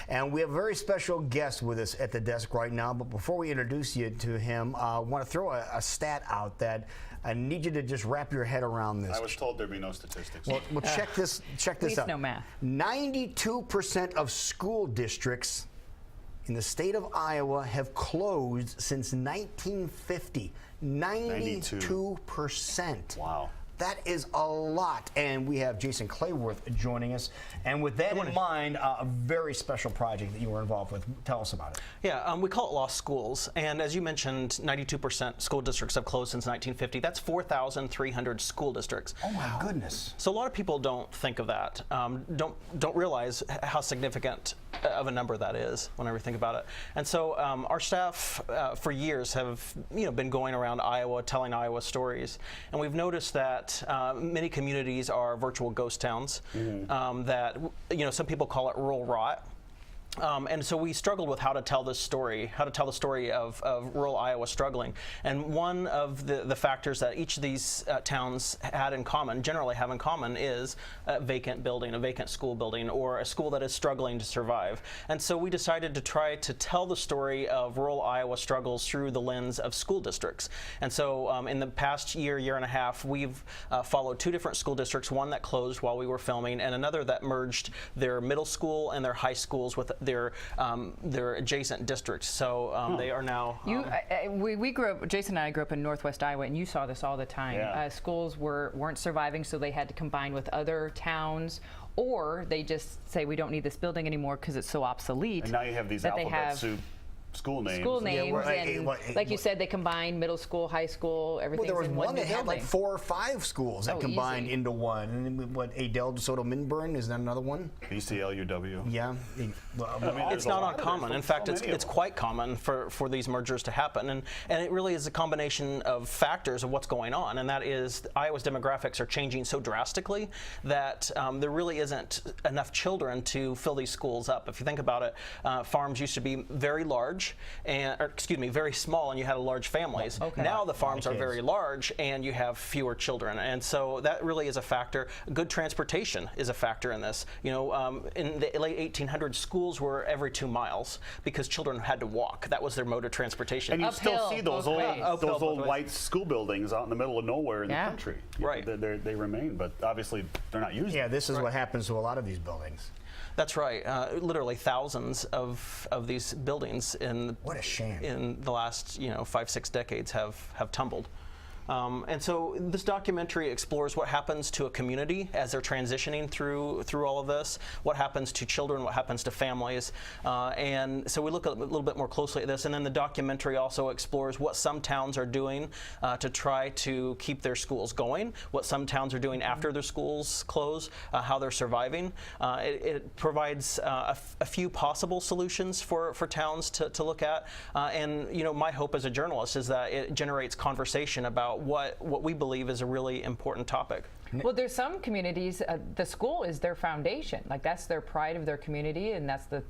And we have a very special guest with us at the desk right now. But before we introduce you to him, I want to throw a stat out that I need you to just wrap your head around this. I was told there'd be no statistics. Well, check this out. No math. 92% of school districts in the state of Iowa have closed since 1950. 92%. Wow. That is a lot. And we have Jason Clayworth joining us. And with that in mind, a very special project that you were involved with. Tell us about it. Yeah, we call it Lost Schools. And as you mentioned, 92% school districts have closed since 1950. That's 4,300 school districts. Oh, my goodness. So a lot of people don't think of that, don't realize how significant of a number that is whenever you think about it. And so our staff for years have been going around Iowa telling Iowa stories. And we've noticed that many communities are virtual ghost towns, that some people call it rural rot. And so we struggled with how to tell this story, how to tell the story of rural Iowa struggling. And one of the factors that each of these towns generally have in common, is a vacant building, a vacant school building, or a school that is struggling to survive. And so we decided to try to tell the story of rural Iowa struggles through the lens of school districts. And so in the past year and a half, we've followed two different school districts, one that closed while we were filming, and another that merged their middle school and their high schools with their adjacent districts. So they are now. We grew up. Jason and I grew up in Northwest Iowa, and you saw this all the time. Yeah. Schools weren't surviving, so they had to combine with other towns, or they just say we don't need this building anymore because it's so obsolete. And now you have these alphabet soup school names. And like you said, they combine middle school, high school, everything. Well, there was in one that had building. like 4 or 5 schools that combined into one. And then what, Adel DeSoto Minburn, is that another one? BCLUW. Yeah. It's not uncommon. In fact, it's quite common for these mergers to happen. And it really is a combination of factors of what's going on. And that is Iowa's demographics are changing so drastically that there really isn't enough children to fill these schools up. If you think about it, farms used to be very large, very small, and you had large families. Now the farms are very large, and you have fewer children, and so that really is a factor. Good transportation is a factor in this. In the late 1800s, schools were every 2 miles because children had to walk. That was their mode of transportation. And you still see those old white school buildings out in the middle of nowhere in the country. Right. They remain, but obviously they're not used. Yeah, this is what happens to a lot of these buildings. That's right. Literally thousands of these buildings in the last 5-6 decades have tumbled. And so this documentary explores what happens to a community as they're transitioning through all of this, what happens to children, what happens to families. And so we look a little bit more closely at this. And then the documentary also explores what some towns are doing to try to keep their schools going, what some towns are doing after their schools close, how they're surviving. It provides a few possible solutions for towns to look at. And my hope as a journalist is that it generates conversation about what we believe is a really important topic. Well, there's some communities, the school is their foundation. Like, that's their pride of their community, and that's the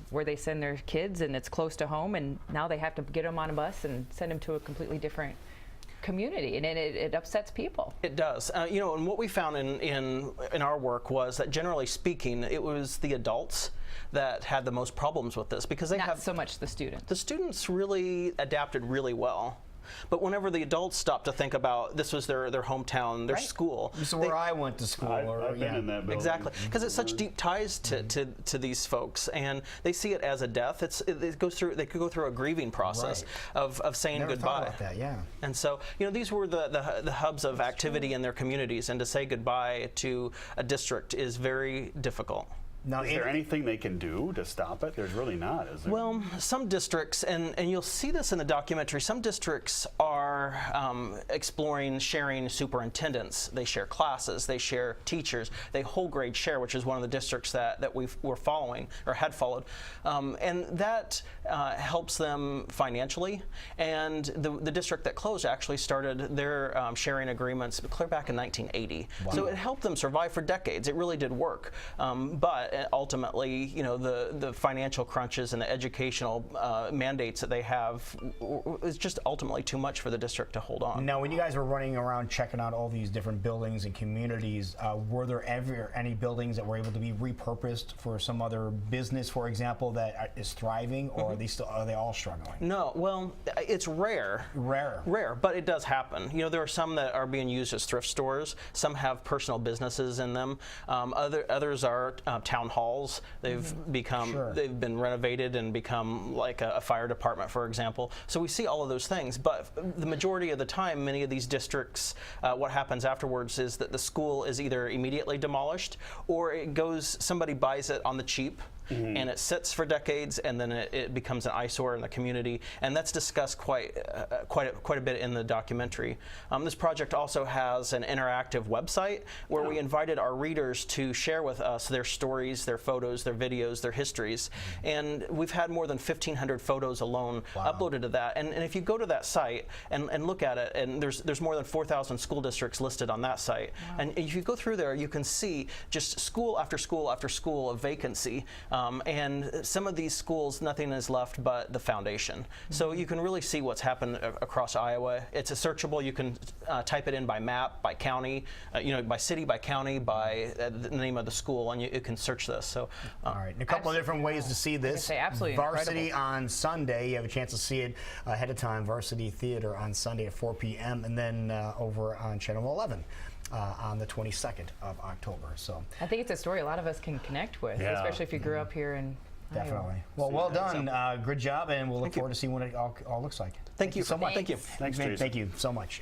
where they send their kids, and it's close to home, and now they have to get them on a bus and send them to a completely different community, and it upsets people. It does. And what we found in our work was that, generally speaking, it was the adults that had the most problems with this, because they not so much the students. The students really adapted really well. But whenever the adults stopped to think about this was their hometown, their school. This is where I went to school. I've been in that building. Exactly, because it's such deep ties to these folks, and they see it as a death. They could go through a grieving process of saying Never goodbye. Thought about that, yeah. And so these were the hubs of activity in their communities, and to say goodbye to a district is very difficult. Now, is there anything they can do to stop it? There's really not, is there? Well, some districts, and you'll see this in the documentary, some districts are exploring sharing superintendents. They share classes, they share teachers, they whole grade share, which is one of the districts that we were following or had followed. And that helps them financially. And the district that closed actually started their sharing agreements clear back in 1980. Wow. So it helped them survive for decades. It really did work. But but ultimately, the financial crunches and the educational mandates that they have is just ultimately too much for the district to hold on. Now, when you guys were running around checking out all these different buildings and communities, were there ever any buildings that were able to be repurposed for some other business, for example, that is thriving, or are they all struggling? No, well, it's rare. Rare, but it does happen. There are some that are being used as thrift stores. Some have personal businesses in them. Others are town halls. They've they've been renovated and become like a fire department, for example. So we see all of those things, but the majority of the time, many of these districts, what happens afterwards is that the school is either immediately demolished, or somebody buys it on the cheap, and it sits for decades, and then it becomes an eyesore in the community, and that's discussed quite a bit in the documentary. This project also has an interactive website where we invited our readers to share with us their stories, their photos, their videos, their histories, and we've had more than 1,500 photos alone uploaded to that. And if you go to that site and look at it, and there's more than 4,000 school districts listed on that site, and if you go through there, you can see just school after school after school of vacancy. And some of these schools, nothing is left but the foundation. So you can really see what's happened across Iowa. It's searchable. You can type it in by map, by county, by city, by county, by the name of the school, and you can search this. So, all right, and a couple of different ways to see this. Absolutely Varsity incredible. on Sunday. You have a chance to see it ahead of time. Varsity Theater on Sunday at 4 p.m. and then over on Channel 11. On the 22nd of October. So I think it's a story a lot of us can connect with, especially if you grew up here in definitely. Iowa. Well done. Good job, and we'll look forward to seeing what it all looks like. Thank you so much. Thank you. Thanks, Thank you so much.